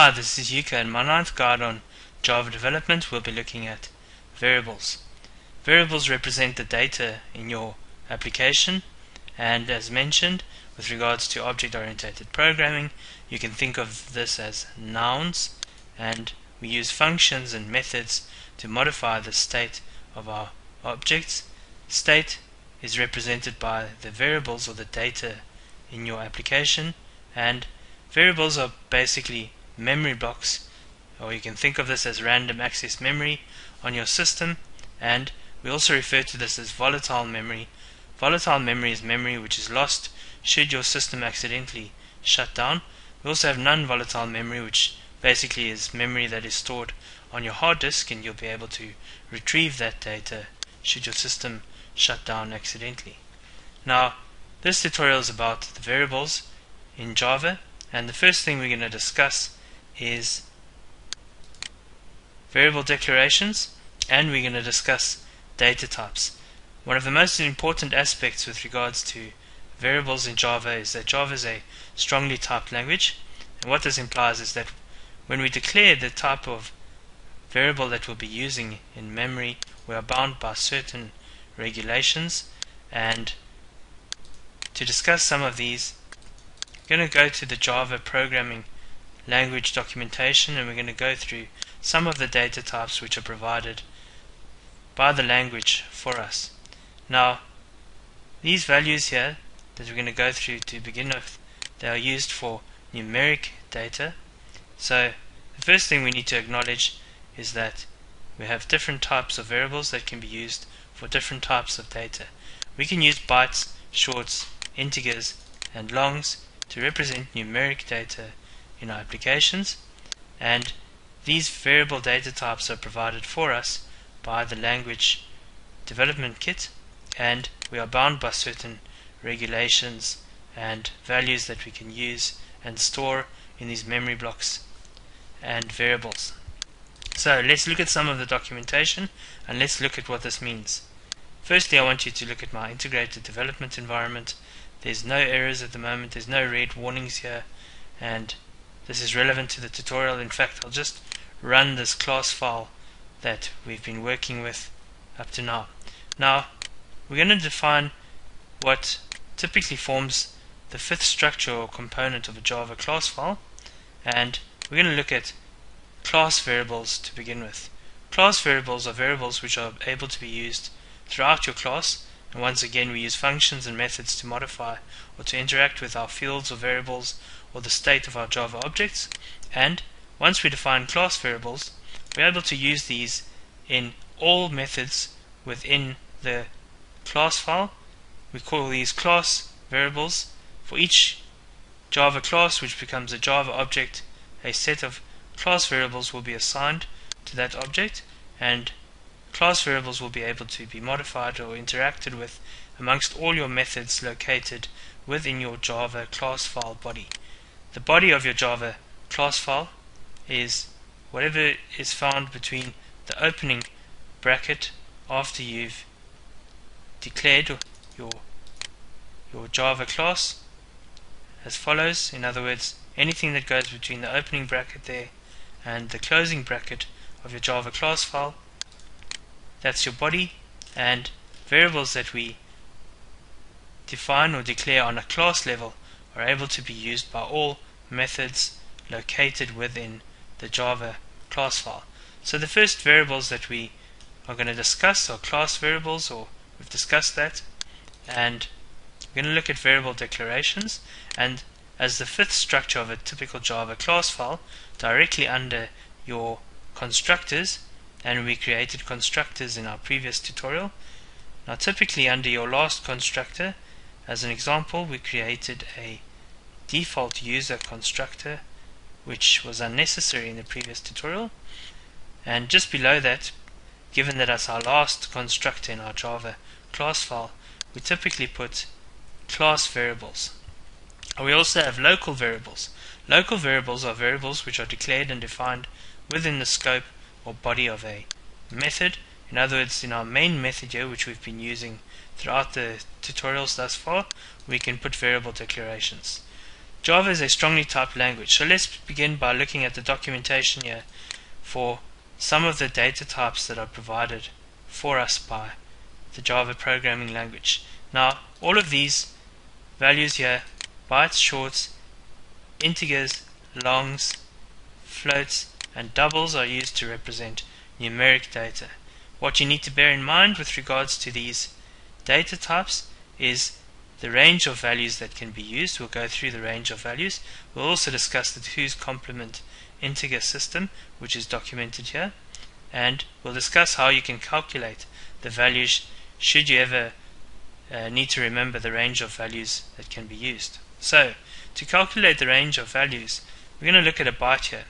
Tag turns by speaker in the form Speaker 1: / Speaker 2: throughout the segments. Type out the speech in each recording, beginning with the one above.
Speaker 1: Hi, this is Yucca, and my ninth guide on Java development we'll be looking at variables. Variables represent the data in your application, and as mentioned, with regards to object-oriented programming, you can think of this as nouns, and we use functions and methods to modify the state of our objects. State is represented by the variables or the data in your application, and variables are basically memory blocks, or you can think of this as random access memory on your system, and we also refer to this as volatile memory. Volatile memory is memory which is lost should your system accidentally shut down. We also have non-volatile memory, which basically is memory that is stored on your hard disk, and you'll be able to retrieve that data should your system shut down accidentally. Now, this tutorial is about the variables in Java, and the first thing we're going to discuss is variable declarations, and we're going to discuss data types. One of the most important aspects with regards to variables in Java is that Java is a strongly typed language, and what this implies is that when we declare the type of variable that we'll be using in memory, we are bound by certain regulations. And to discuss some of these, we're going to go to the Java programming language documentation, and we're going to go through some of the data types which are provided by the language for us. Now, these values here that we're going to go through to begin with, they are used for numeric data. So the first thing we need to acknowledge is that we have different types of variables that can be used for different types of data. We can use bytes, shorts, integers, and longs to represent numeric data in our applications, and these variable data types are provided for us by the language development kit, and we are bound by certain regulations and values that we can use and store in these memory blocks and variables. So let's look at some of the documentation, and let's look at what this means. Firstly, I want you to look at my integrated development environment. There's no errors at the moment, there's no red warnings here, and this is relevant to the tutorial. In fact, I'll just run this class file that we've been working with up to now. Now, we're going to define what typically forms the fifth structure or component of a Java class file, and we're going to look at class variables to begin with. Class variables are variables which are able to be used throughout your class, and once again we use functions and methods to modify or to interact with our fields or variables or the state of our Java objects. And once we define class variables, we're able to use these in all methods within the class file. We call these class variables. For each Java class which becomes a Java object, a set of class variables will be assigned to that object, and class variables will be able to be modified or interacted with amongst all your methods located within your Java class file body. The body of your Java class file is whatever is found between the opening bracket after you've declared your Java class as follows. In other words, anything that goes between the opening bracket there and the closing bracket of your Java class file, that's your body. And variables that we define or declare on a class level are able to be used by all methods located within the Java class file. So the first variables that we are going to discuss are class variables, or we've discussed that, and we're going to look at variable declarations. And as the fifth structure of a typical Java class file, directly under your constructors, and we created constructors in our previous tutorial. Now typically under your last constructor, as an example, we created a default user constructor which was unnecessary in the previous tutorial, and just below that, given that that's our last constructor in our Java class file, we typically put class variables. We also have local variables. Local variables are variables which are declared and defined within the scope or body of a method. In other words, in our main method here, which we've been using throughout the tutorials thus far, we can put variable declarations. Java is a strongly typed language. So let's begin by looking at the documentation here for some of the data types that are provided for us by the Java programming language. Now, all of these values here, bytes, shorts, integers, longs, floats, and doubles, are used to represent numeric data. What you need to bear in mind with regards to these data types is the range of values that can be used. We'll go through the range of values. We'll also discuss the 2's complement integer system, which is documented here, and we'll discuss how you can calculate the values should you ever need to remember the range of values that can be used. So, to calculate the range of values, we're going to look at a byte here.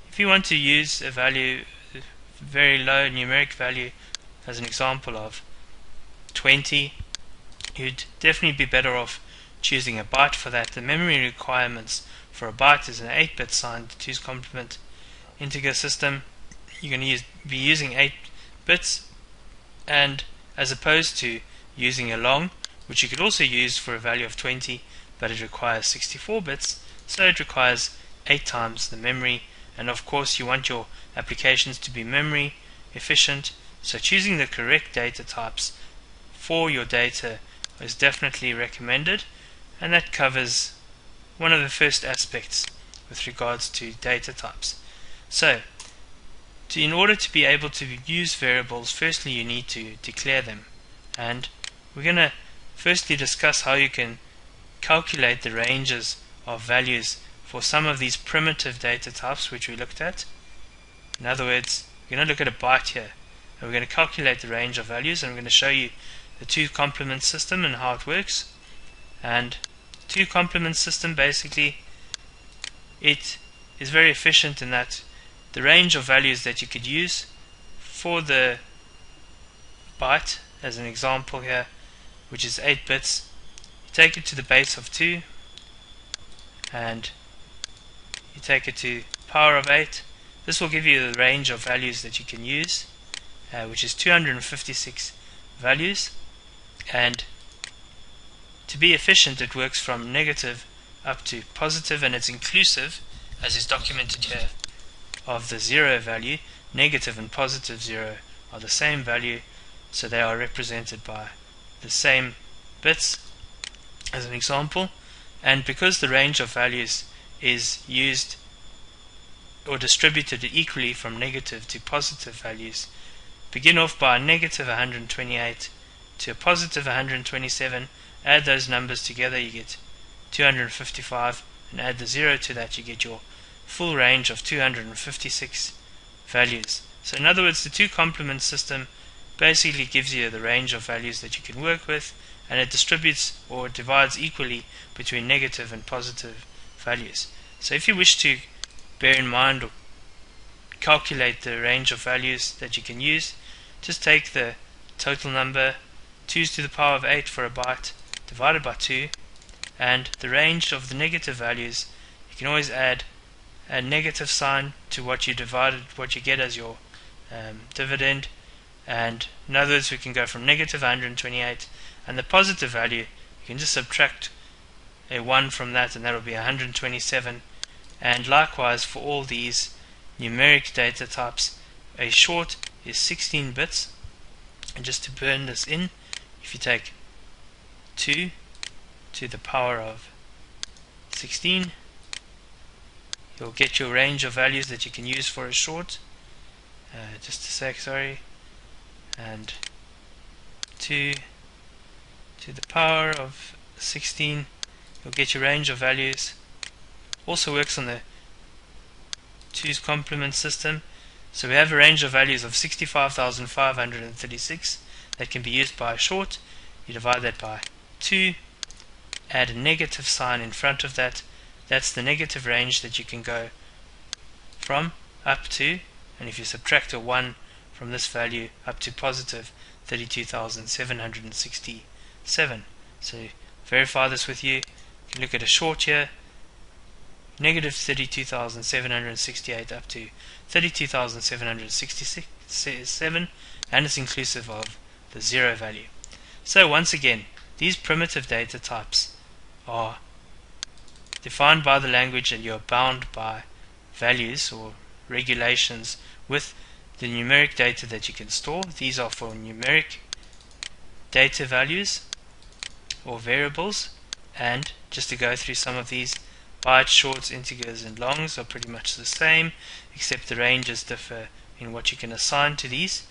Speaker 1: If you want to use a value, a very low numeric value, as an example of 20, you'd definitely be better off choosing a byte for that. The memory requirements for a byte is an 8-bit signed 2's complement integer system. You're going to be using 8 bits, and as opposed to using a long, which you could also use for a value of 20, but it requires 64 bits, so it requires 8 times the memory. And of course you want your applications to be memory efficient, so choosing the correct data types for your data is definitely recommended, and that covers one of the first aspects with regards to data types. So, in order to be able to use variables, firstly you need to declare them, and we're going to firstly discuss how you can calculate the ranges of values for some of these primitive data types which we looked at. In other words, we're going to look at a byte here, and we're going to calculate the range of values, and we're going to show you the 2 complement system and how it works. And 2 complement system, basically it is very efficient in that the range of values that you could use for the byte, as an example here, which is 8 bits, you take it to the base of 2 and you take it to power of 8. This will give you the range of values that you can use, which is 256 values. And to be efficient, it works from negative up to positive, and it's inclusive, as is documented here, of the 0 value. Negative and positive 0 are the same value, so they are represented by the same bits, as an example. And because the range of values is used or distributed equally from negative to positive values, begin off by a negative 128 to a positive 127, add those numbers together, you get 255, and add the 0 to that, you get your full range of 256 values. So in other words, the 2 complement system basically gives you the range of values that you can work with, and it distributes or divides equally between negative and positive values. So if you wish to bear in mind or calculate the range of values that you can use, just take the total number 2's to the power of 8 for a byte divided by 2, and the range of the negative values, you can always add a negative sign to what you get as your dividend. And in other words, we can go from negative 128, and the positive value, you can just subtract a 1 from that, and that will be 127. And likewise for all these numeric data types, a short is 16 bits. And just to burn this in, if you take 2 to the power of 16, you'll get your range of values that you can use for a short. Just a sec, sorry. And 2 to the power of 16, you'll get your range of values. Also works on the 2's complement system. So we have a range of values of 65,536 that can be used by a short. You divide that by 2, add a negative sign in front of that. That's the negative range that you can go from up to, and if you subtract a 1 from this value up to positive 32,767. So verify this with you. You can look at a short here, negative 32,768 up to 32,767, and it's inclusive of the 0 value. So once again, these primitive data types are defined by the language, and you're bound by values or regulations with the numeric data that you can store. These are for numeric data values or variables, and just to go through some of these, bytes, shorts, integers, and longs are pretty much the same, except the ranges differ in what you can assign to these.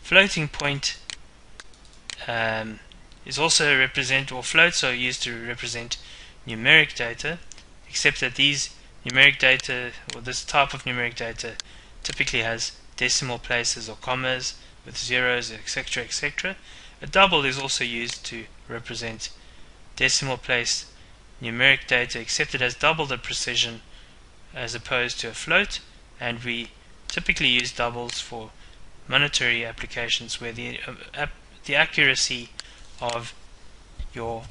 Speaker 1: Floating point is also represent, or floats are used to represent numeric data, except that these numeric data, or this type of numeric data, typically has decimal places or commas with zeros, etc., etc. A double is also used to represent decimal place numeric data, except it has double the precision as opposed to a float, and we typically use doubles for monetary applications where the accuracy of your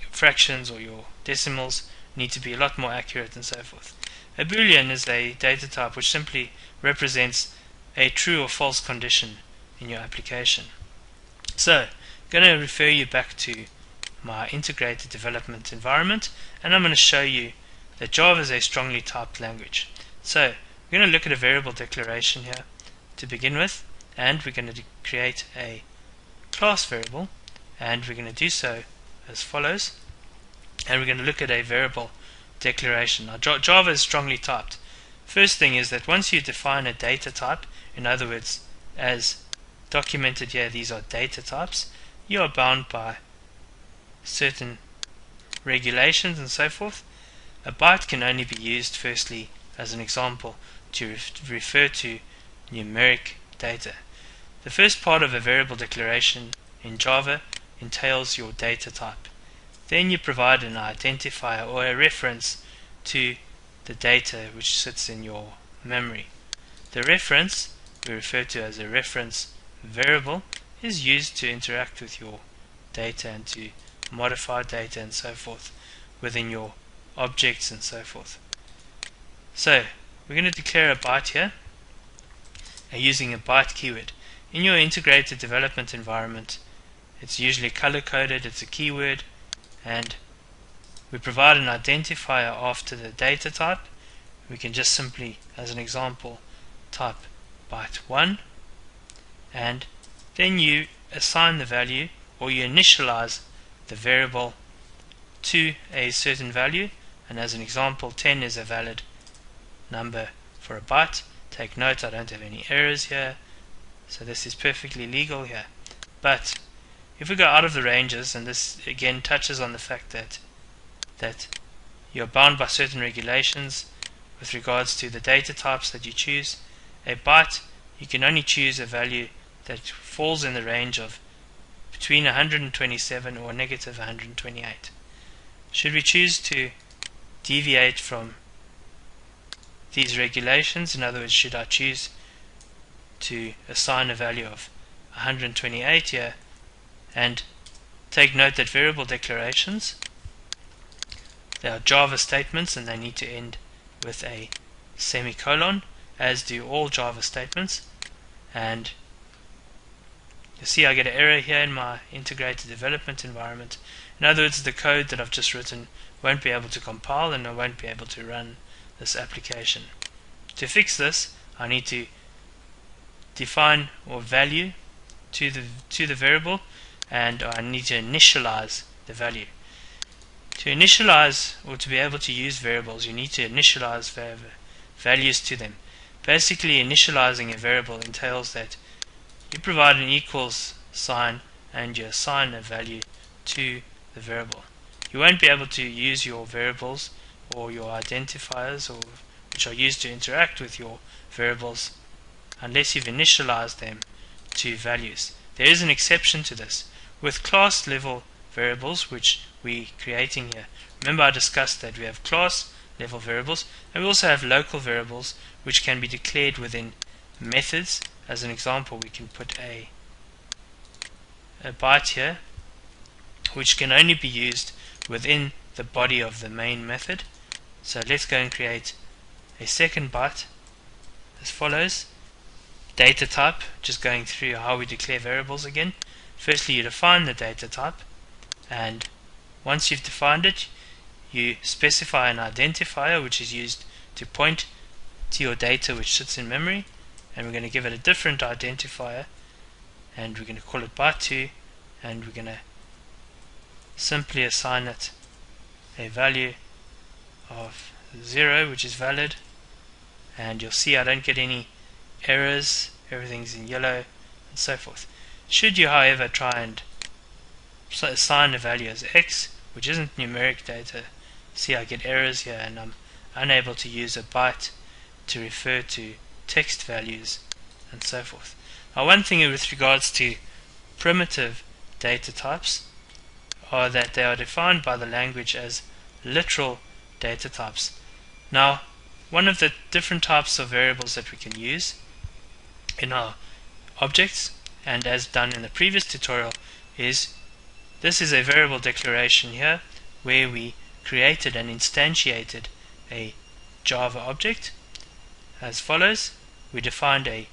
Speaker 1: fractions or your decimals need to be a lot more accurate and so forth. A boolean is a data type which simply represents a true or false condition in your application. So, I'm going to refer you back to my integrated development environment, and I'm going to show you that Java is a strongly typed language. So, we're going to look at a variable declaration here to begin with, and we're going to create a class variable, and we're going to do so as follows. And we're going to look at a variable declaration. Now, Java is strongly typed. First thing is that once you define a data type, in other words, as documented here, these are data types, you are bound by certain regulations and so forth. A byte can only be used, firstly, as an example, to refer to numeric data. The first part of a variable declaration in Java entails your data type. Then you provide an identifier or a reference to the data which sits in your memory. The reference, we refer to as a reference variable, is used to interact with your data and to modify data and so forth within your objects and so forth. So we're going to declare a byte here using a byte keyword. In your integrated development environment, it's usually color coded, it's a keyword, and we provide an identifier after the data type. We can just simply, as an example, type byte 1, and then you assign the value, or you initialize the variable to a certain value, and as an example 10 is a valid number for a byte. Take note, I don't have any errors here, so this is perfectly legal here. But if we go out of the ranges, and this again touches on the fact that you're bound by certain regulations with regards to the data types that you choose. A byte, you can only choose a value that falls in the range of between 127 or negative 128. Should we choose to deviate from these regulations, in other words, should I choose to assign a value of 128 here, and take note that variable declarations, they are Java statements and they need to end with a semicolon, as do all Java statements. And you see I get an error here in my integrated development environment. In other words, the code that I've just written won't be able to compile and I won't be able to run this application. To fix this, I need to define or value to the variable, and I need to initialize the value. To initialize, or to be able to use variables, you need to initialize values to them. Basically, initializing a variable entails that you provide an equals sign and you assign a value to the variable. You won't be able to use your variables or your identifiers, or which are used to interact with your variables, unless you've initialized them to values. There is an exception to this. With class level variables, which we're creating here, remember I discussed that we have class level variables, and we also have local variables which can be declared within methods. As an example, we can put a byte here which can only be used within the body of the main method. So let's go and create a second byte as follows. Data type, just going through how we declare variables again. Firstly, you define the data type, and once you've defined it, you specify an identifier which is used to point to your data which sits in memory, and we're going to give it a different identifier, and we're going to call it byte2, and we're going to simply assign it a value of 0, which is valid, and you'll see I don't get any errors, everything's in yellow, and so forth. Should you, however, try and assign a value as x, which isn't numeric data, see I get errors here, and I'm unable to use a byte to refer to text values, and so forth. Now, one thing with regards to primitive data types are that they are defined by the language as literal data types. Now, one of the different types of variables that we can use in our objects, and as done in the previous tutorial, is this is a variable declaration here where we created and instantiated a Java object as follows. We defined a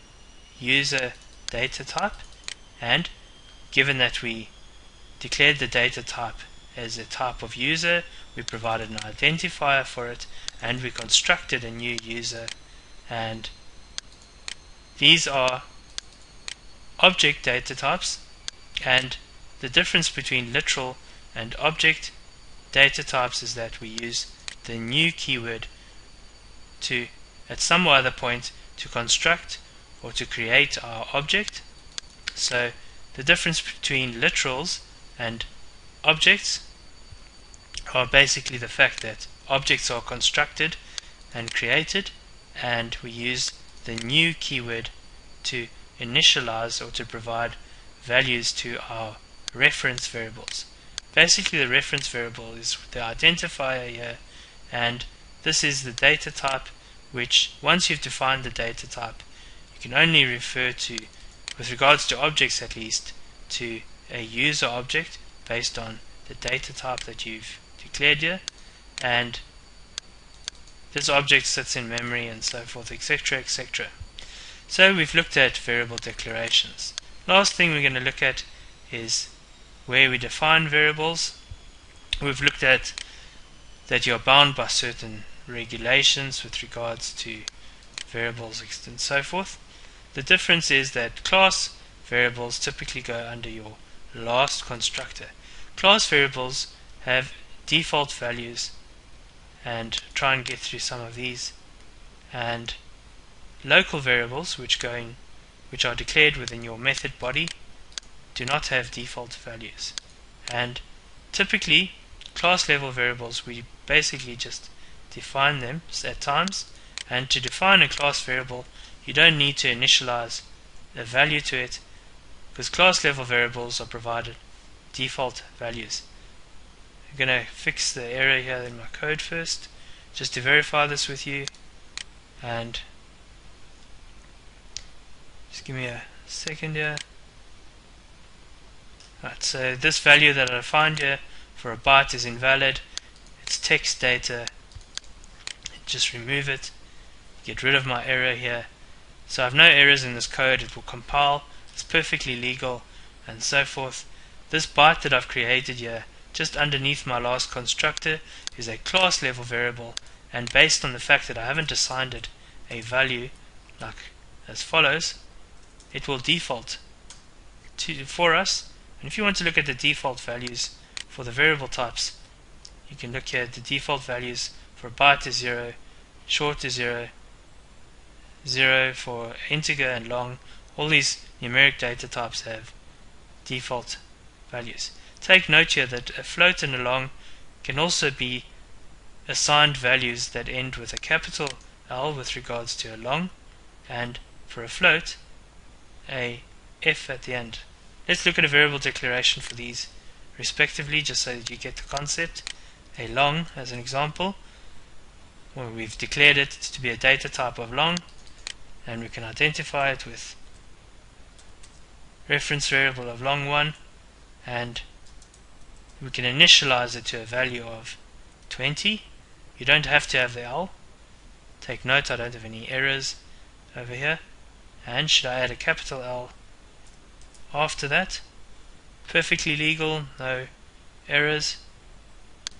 Speaker 1: user data type, and given that we declared the data type as a type of user, we provided an identifier for it, and we constructed a new user, and these are object data types. And the difference between literal and object data types is that we use the new keyword to, at some other point, to construct or to create our object. So the difference between literals and objects are basically the fact that objects are constructed and created, and we use the new keyword to initialize or to provide values to our reference variables. Basically, the reference variable is the identifier here, and this is the data type, which once you've defined the data type, you can only refer to, with regards to objects at least, to a user object based on the data type that you've declared here, and this object sits in memory and so forth, etc., etc. So we've looked at variable declarations. Last thing we're going to look at is where we define variables. We've looked at that you're bound by certain regulations with regards to variables and so forth. The difference is that class variables typically go under your last constructor. Class variables have default values, and try and get through some of these, and local variables which are declared within your method body do not have default values. And typically class level variables, we basically just define them at times, and to define a class variable you don't need to initialize a value to it, because class level variables are provided default values. I'm going to fix the error here in my code first, just to verify this with you, and just give me a second here. Right, so this value that I defined here for a byte is invalid. It's text data. Just remove it, get rid of my error here. So I have no errors in this code, it will compile, it's perfectly legal, and so forth. This byte that I've created here, just underneath my last constructor, is a class level variable, and based on the fact that I haven't assigned it a value like as follows, it will default for us. And if you want to look at the default values for the variable types, you can look here at the default values for byte is 0, short is 0, 0 for integer and long. All these numeric data types have default values. Take note here that a float and a long can also be assigned values that end with a capital L with regards to a long, and for a float a F at the end. Let's look at a variable declaration for these respectively, just so that you get the concept. A long, as an example, where we've declared it to be a data type of long, and we can identify it with reference variable of long1, and we can initialize it to a value of 20. You don't have to have the L. Take note I don't have any errors over here. And should I add a capital L after that? Perfectly legal, no errors.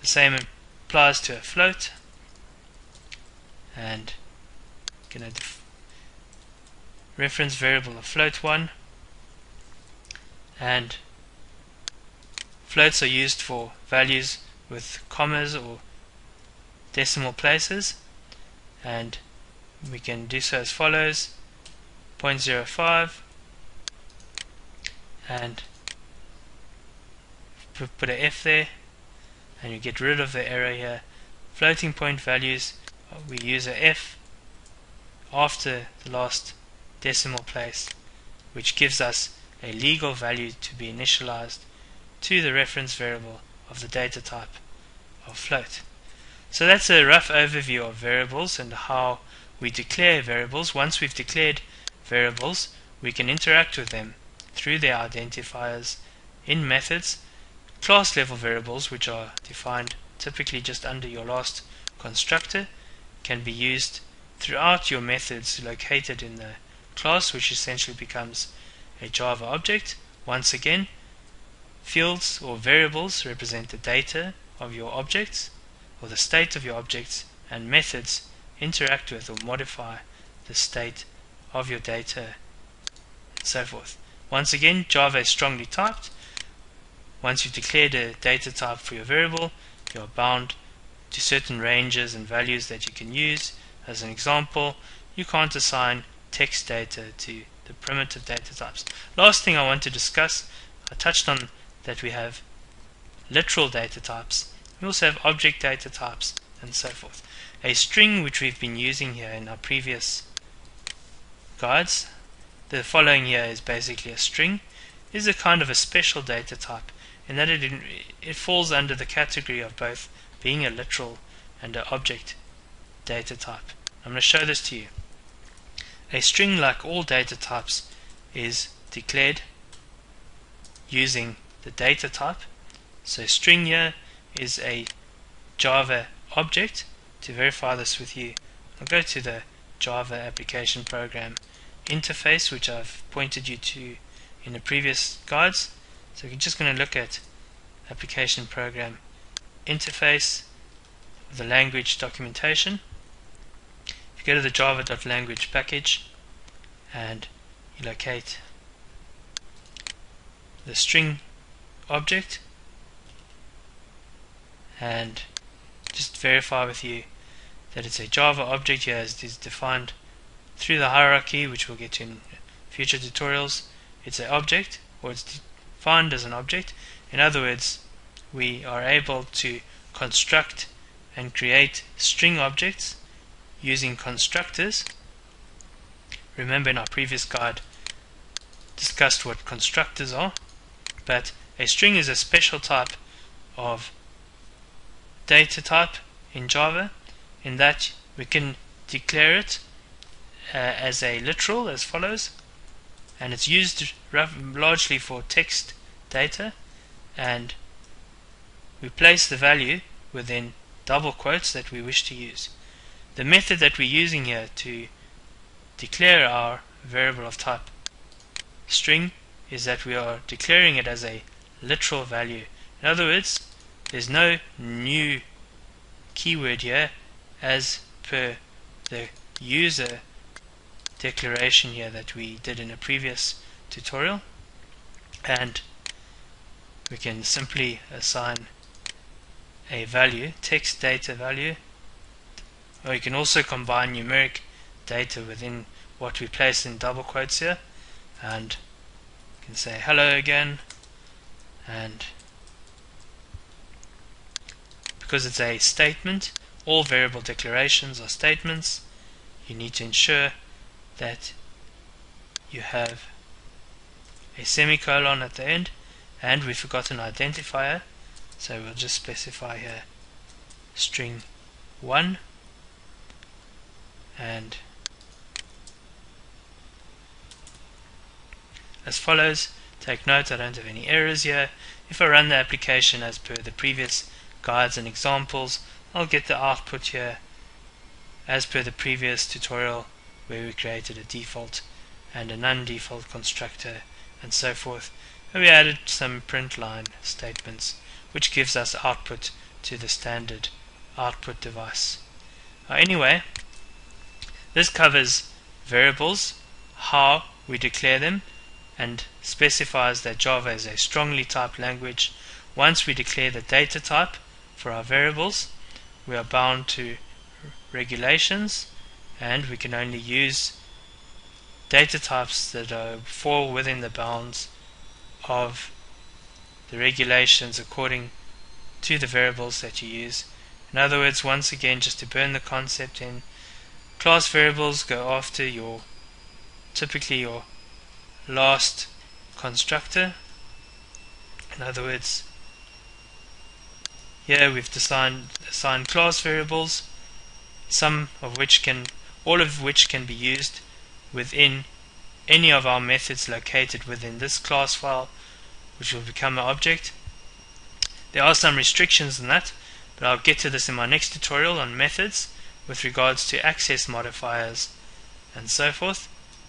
Speaker 1: The same applies to a float, and going to reference variable of float1, and floats are used for values with commas or decimal places, and we can do so as follows: 0.05, and put a F there, and you get rid of the error here. Floating point values, we use a F after the last decimal place, which gives us a legal value to be initialized to the reference variable of the data type of float. So that's a rough overview of variables and how we declare variables. Once we've declared variables, we can interact with them through their identifiers in methods. Class level variables, which are defined typically just under your last constructor, can be used throughout your methods located in the class, which essentially becomes a Java object. Once again, fields or variables represent the data of your objects or the state of your objects, and methods interact with or modify the state of your data, and so forth. Once again, Java is strongly typed. Once you've declared a data type for your variable, you're bound to certain ranges and values that you can use. As an example, you can't assign text data to the primitive data types. Last thing I want to discuss, I touched on that we have literal data types. We also have object data types, and so forth. A string, which we've been using here in our previous guides, the following here is basically a string, is a kind of a special data type in that it falls under the category of both being a literal and an object data type. I'm going to show this to you. A string, like all data types, is declared using the data type. So string here is a Java object. To verify this with you, I'll go to the Java application program interface, which I've pointed you to in the previous guides. So we're just going to look at application program interface, the language documentation. If you go to the java.language package and you locate the string object, and just verify with you that it's a Java object here as it is defined through the hierarchy, which we'll get to in future tutorials. It's an object, or it's defined as an object. In other words, we are able to construct and create string objects using constructors. Remember, in our previous guide discussed what constructors are, but a string is a special type of data type in Java, in that we can declare it as a literal as follows, and it's used largely for text data, and we place the value within double quotes that we wish to use. The method that we're using here to declare our variable of type string is that we are declaring it as a literal value. In other words, there's no new keyword here as per the user declaration here that we did in a previous tutorial, and we can simply assign a value, text data value, or you can also combine numeric data within what we place in double quotes here, and you can say hello again, and because it's a statement, all variable declarations are statements, you need to ensure that you have a semicolon at the end, and we forgot an identifier, so we'll just specify here string 1, and as follows. Take note I don't have any errors here. If I run the application as per the previous guides and examples, I'll get the output here as per the previous tutorial, where we created a default and a non-default constructor and so forth, and we added some print line statements which gives us output to the standard output device. Anyway, this covers variables, how we declare them, and specifies that Java is a strongly typed language. Once we declare the data type for our variables, we are bound to regulations, and we can only use data types that fall within the bounds of the regulations according to the variables that you use. In other words, once again, just to burn the concept in, class variables go after typically your last constructor. In other words, here we've assigned class variables, all of which can be used within any of our methods located within this class file, which will become an object. There are some restrictions in that, but I'll get to this in my next tutorial on methods with regards to access modifiers and so forth.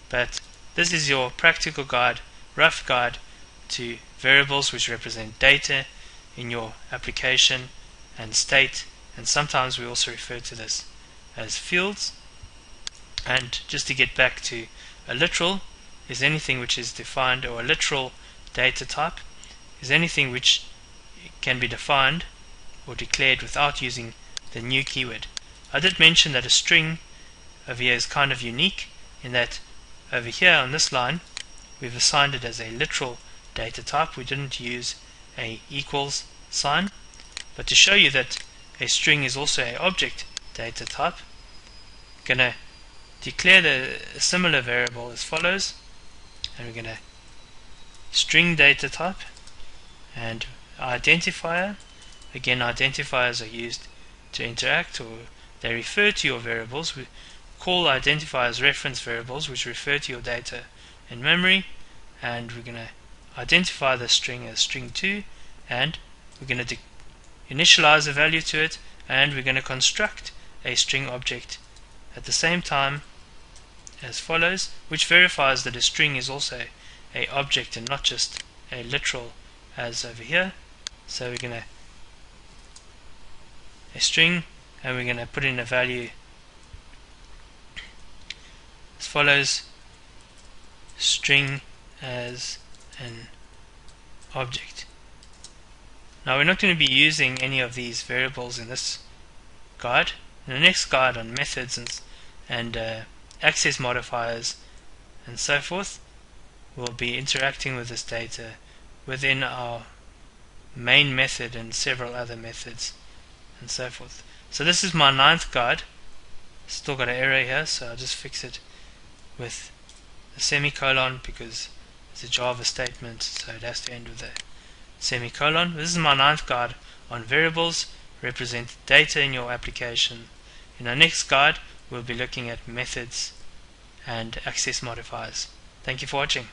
Speaker 1: But this is your practical guide, rough guide to variables which represent data in your application and state, and sometimes we also refer to this as fields. And just to get back to a literal is anything which is defined, or a literal data type is anything which can be defined or declared without using the new keyword. I did mention that a string over here is kind of unique in that over here on this line we've assigned it as a literal data type. We didn't use a equals sign, but to show you that a string is also an object data type, I'm going to declare a similar variable as follows, and we're going to string data type and identifier. Again, identifiers are used to interact, or they refer to your variables. We call identifiers reference variables which refer to your data in memory, and we're going to identify the string as string2, and we're going to initialize a value to it, and we're going to construct a string object at the same time as follows, which verifies that a string is also a object and not just a literal as over here. So we're going to a string, and we're going to put in a value as follows: string as an object. Now we're not going to be using any of these variables in this guide. In the next guide on methods and access modifiers and so forth, we'll be interacting with this data within our main method and several other methods and so forth. So this is my 9th guide. Still got an error here, so I'll just fix it with a semicolon because it's a Java statement, so it has to end with a semicolon. This is my 9th guide on variables represent data in your application. In our next guide we'll be looking at methods and access modifiers. Thank you for watching.